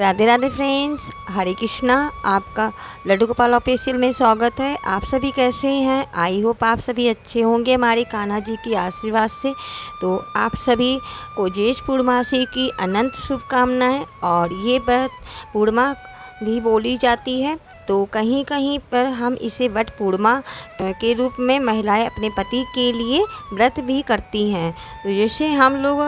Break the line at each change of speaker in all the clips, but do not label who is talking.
Radhe Radhe friends, हरे कृष्णा। आपका Laddu Gopal official में स्वागत है। आप सभी कैसे हैं? आई होप आप सभी अच्छे होंगे हमारे कान्हा जी की आशीर्वाद से। तो आप सभी को ज्येष्ठ पूर्णमासी की अनंत शुभकामनाएं। और ये व्रत पूर्णिमा भी बोली जाती है, तो कहीं कहीं पर हम इसे वट पूर्णिमा के रूप में महिलाएं अपने पति के लिए व्रत भी करती हैं। तो जैसे हम लोग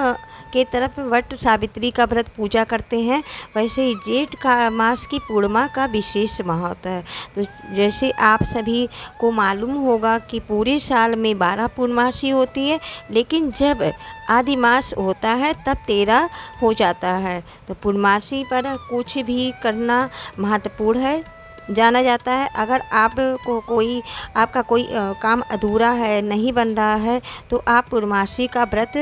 के तरफ वट सावित्री का व्रत पूजा करते हैं, वैसे ही जेठ का मास की पूर्णिमा का विशेष महत्व है। तो जैसे आप सभी को मालूम होगा कि पूरे साल में 12 पूर्णमासी होती है, लेकिन जब आदि मास होता है तब 13 हो जाता है। तो पूर्णमासी पर कुछ भी करना महत्वपूर्ण है, जाना जाता है। अगर आपका कोई काम अधूरा है, नहीं बन रहा है, तो आप पूर्णमासी का व्रत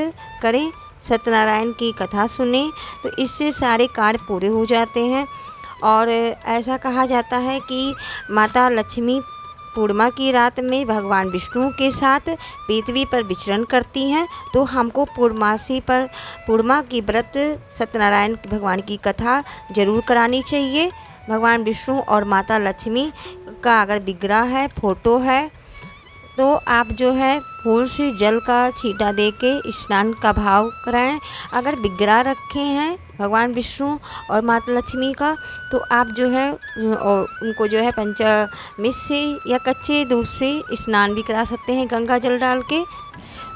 करें, सत्यनारायण की कथा सुने, तो इससे सारे कार्य पूरे हो जाते हैं। और ऐसा कहा जाता है कि माता लक्ष्मी पूर्णिमा की रात में भगवान विष्णु के साथ पृथ्वी पर विचरण करती हैं। तो हमको पूर्णमासी पर पूर्णिमा की व्रत सत्यनारायण भगवान की कथा जरूर करानी चाहिए। भगवान विष्णु और माता लक्ष्मी का अगर विग्रह है, फोटो है, तो आप जो है फूल से जल का छींटा दे के स्नान का भाव कराएं। अगर विग्रह रखे हैं भगवान विष्णु और माता लक्ष्मी का, तो आप जो है उनको जो है पंचामृत से या कच्चे दूध से स्नान भी करा सकते हैं गंगा जल डाल के।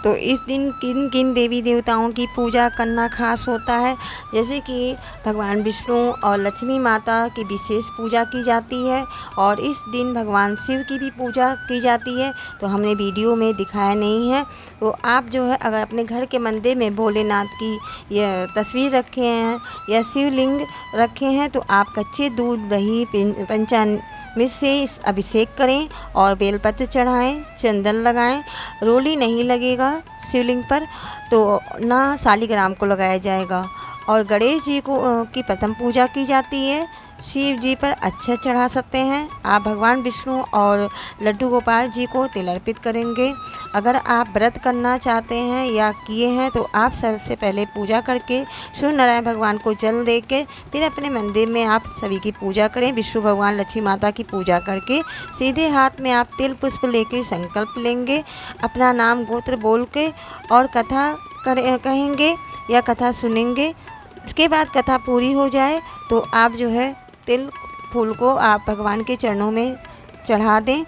तो इस दिन किन किन देवी देवताओं की पूजा करना खास होता है, जैसे कि भगवान विष्णु और लक्ष्मी माता की विशेष पूजा की जाती है, और इस दिन भगवान शिव की भी पूजा की जाती है। तो हमने वीडियो में दिखाया नहीं है। तो आप जो है अगर अपने घर के मंदिर में भोलेनाथ की यह तस्वीर रखे हैं या शिवलिंग रखे हैं, तो आप कच्चे दूध, दही, पंचामृत से इस अभिषेक करें और बेलपत्र चढ़ाएं, चंदन लगाएं। रोली नहीं लगेगा शिवलिंग पर, तो ना शालिग्राम को लगाया जाएगा। और गणेश जी को की प्रथम पूजा की जाती है। शिव जी पर अक्षत चढ़ा सकते हैं। आप भगवान विष्णु और लड्डू गोपाल जी को तिल अर्पित करेंगे। अगर आप व्रत करना चाहते हैं या किए हैं, तो आप सबसे पहले पूजा करके सूर्य नारायण भगवान को जल दे के फिर अपने मंदिर में आप सभी की पूजा करें। विष्णु भगवान, लक्ष्मी माता की पूजा करके सीधे हाथ में आप तिल पुष्प लेकर संकल्प लेंगे, अपना नाम गोत्र बोल के, और कथा कहेंगे या कथा सुनेंगे। इसके बाद कथा पूरी हो जाए तो आप जो है तिल फूल को आप भगवान के चरणों में चढ़ा दें।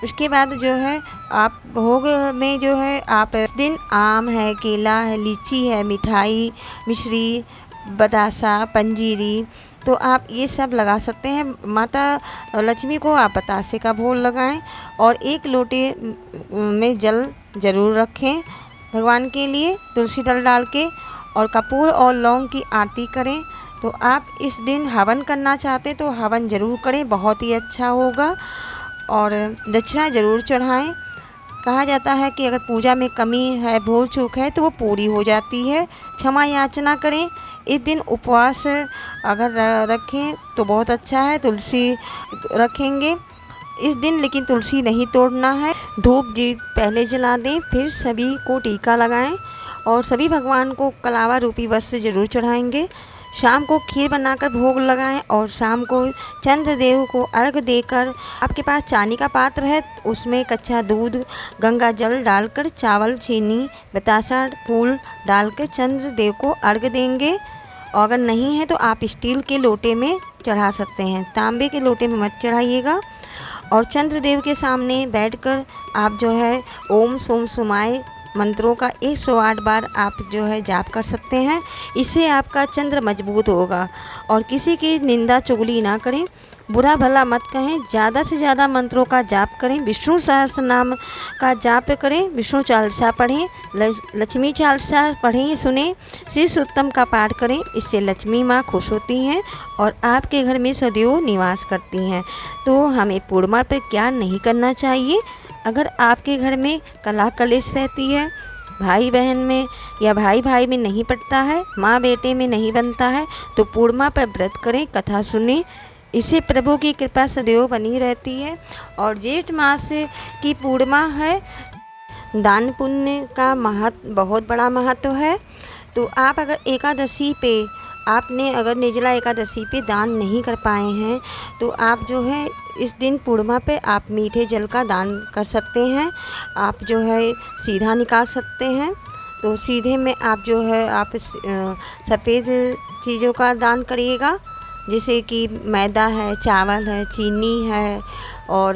उसके बाद जो है आप भोग में जो है आप इस दिन आम है, केला है, लीची है, मिठाई, मिश्री, बतासा, पंजीरी, तो आप ये सब लगा सकते हैं। माता लक्ष्मी को आप बतासे का भोग लगाएं और एक लोटे में जल ज़रूर रखें भगवान के लिए, तुलसी दल डाल के, और कपूर और लौंग की आरती करें। तो आप इस दिन हवन करना चाहते तो हवन ज़रूर करें, बहुत ही अच्छा होगा। और दक्षिणा ज़रूर चढ़ाएं। कहा जाता है कि अगर पूजा में कमी है, भूल चूक है, तो वो पूरी हो जाती है। क्षमा याचना करें। इस दिन उपवास अगर रखें तो बहुत अच्छा है। तुलसी रखेंगे इस दिन, लेकिन तुलसी नहीं तोड़ना है। धूप दीप पहले जला दें, फिर सभी को टीका लगाएं और सभी भगवान को कलावा रूपी वस्त्र जरूर चढ़ाएंगे। शाम को खीर बनाकर भोग लगाएं और शाम को चंद्रदेव को अर्घ देकर, आपके पास चांदी का पात्र है उसमें कच्चा दूध, गंगा जल डालकर, चावल, चीनी, बतासा, फूल डालकर चंद्रदेव को अर्घ देंगे। और अगर नहीं है तो आप स्टील के लोटे में चढ़ा सकते हैं, तांबे के लोटे में मत चढ़ाइएगा। और चंद्रदेव के सामने बैठकर आप जो है ओम सोम सुमाय मंत्रों का 108 बार आप जो है जाप कर सकते हैं। इससे आपका चंद्र मजबूत होगा। और किसी की निंदा चुगली ना करें, बुरा भला मत कहें, ज़्यादा से ज़्यादा मंत्रों का जाप करें। विष्णु सहस्त्र नाम का जाप करें, विष्णु चालीसा पढ़ें, लक्ष्मी चालीसा पढ़ें, सुने, श्री सूक्तम का पाठ करें। इससे लक्ष्मी माँ खुश होती हैं और आपके घर में सदैव निवास करती हैं। तो हमें पूर्णिमा पर क्या नहीं करना चाहिए? अगर आपके घर में कलह कलेश रहती है, भाई बहन में या भाई भाई में नहीं पड़ता है, माँ बेटे में नहीं बनता है, तो पूर्णिमा पर व्रत करें, कथा सुने। इससे प्रभु की कृपा सदैव बनी रहती है। और जेठ मास की पूर्णिमा है, दान पुण्य का बहुत बड़ा महत्व है। तो आप अगर एकादशी पे आपने अगर निर्जला एकादशी पे दान नहीं कर पाए हैं तो आप जो है इस दिन पूर्णिमा पे आप मीठे जल का दान कर सकते हैं। आप जो है सीधा निकाल सकते हैं। तो सीधे में आप जो है आप सफ़ेद चीज़ों का दान करिएगा, जैसे कि मैदा है, चावल है, चीनी है और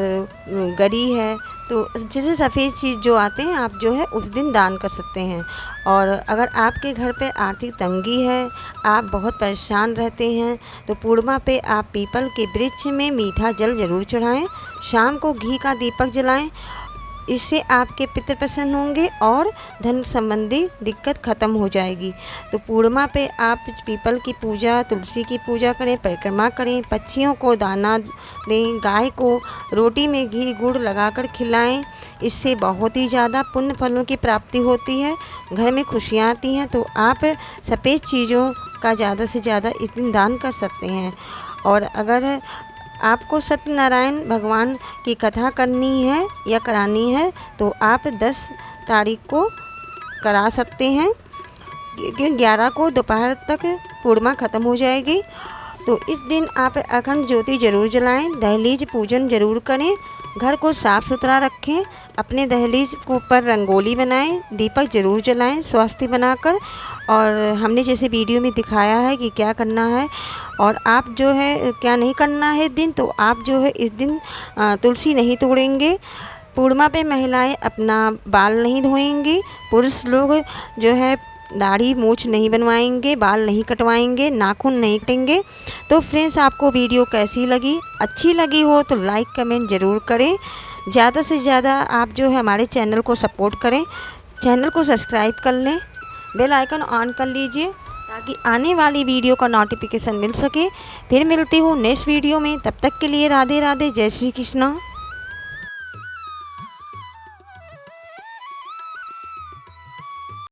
गरी है। तो जैसे सफ़ेद चीज़ जो आते हैं आप जो है उस दिन दान कर सकते हैं। और अगर आपके घर पे आर्थिक तंगी है, आप बहुत परेशान रहते हैं, तो पूर्णिमा पे आप पीपल के वृक्ष में मीठा जल ज़रूर चढ़ाएं। शाम को घी का दीपक जलाएं। इससे आपके पितृ प्रसन्न होंगे और धन संबंधी दिक्कत ख़त्म हो जाएगी। तो पूर्णिमा पे आप पीपल की पूजा, तुलसी की पूजा करें, परिक्रमा करें, पक्षियों को दाना दें, गाय को रोटी में घी गुड़ लगाकर खिलाएं। इससे बहुत ही ज़्यादा पुण्य फलों की प्राप्ति होती है, घर में खुशियाँ आती हैं। तो आप सफ़ेद चीज़ों का ज़्यादा से ज़्यादा इस दिन दान कर सकते हैं। और अगर आपको सत्यनारायण भगवान की कथा करनी है या करानी है तो आप 10 तारीख को करा सकते हैं, क्योंकि 11 को दोपहर तक पूर्णिमा ख़त्म हो जाएगी। तो इस दिन आप अखंड ज्योति ज़रूर जलाएं, दहलीज पूजन ज़रूर करें, घर को साफ़ सुथरा रखें, अपने दहलीज के ऊपर रंगोली बनाएं, दीपक ज़रूर जलाएं स्वास्थ्य बनाकर। और हमने जैसे वीडियो में दिखाया है कि क्या करना है और आप जो है क्या नहीं करना है इस दिन। तो आप जो है इस दिन तुलसी नहीं तोड़ेंगे। पूर्णिमा पे महिलाएं अपना बाल नहीं धोएंगी। पुरुष लोग जो है दाढ़ी मूछ नहीं बनवाएंगे, बाल नहीं कटवाएंगे, नाखून नहीं कटेंगे। तो फ्रेंड्स, आपको वीडियो कैसी लगी? अच्छी लगी हो तो लाइक कमेंट ज़रूर करें। ज़्यादा से ज़्यादा आप जो है हमारे चैनल को सपोर्ट करें, चैनल को सब्सक्राइब कर लें, बेल आइकन ऑन कर लीजिए ताकि आने वाली वीडियो का नोटिफिकेशन मिल सके। फिर मिलती हूँ नेक्स्ट वीडियो में, तब तक के लिए राधे राधे, जय श्री कृष्णा।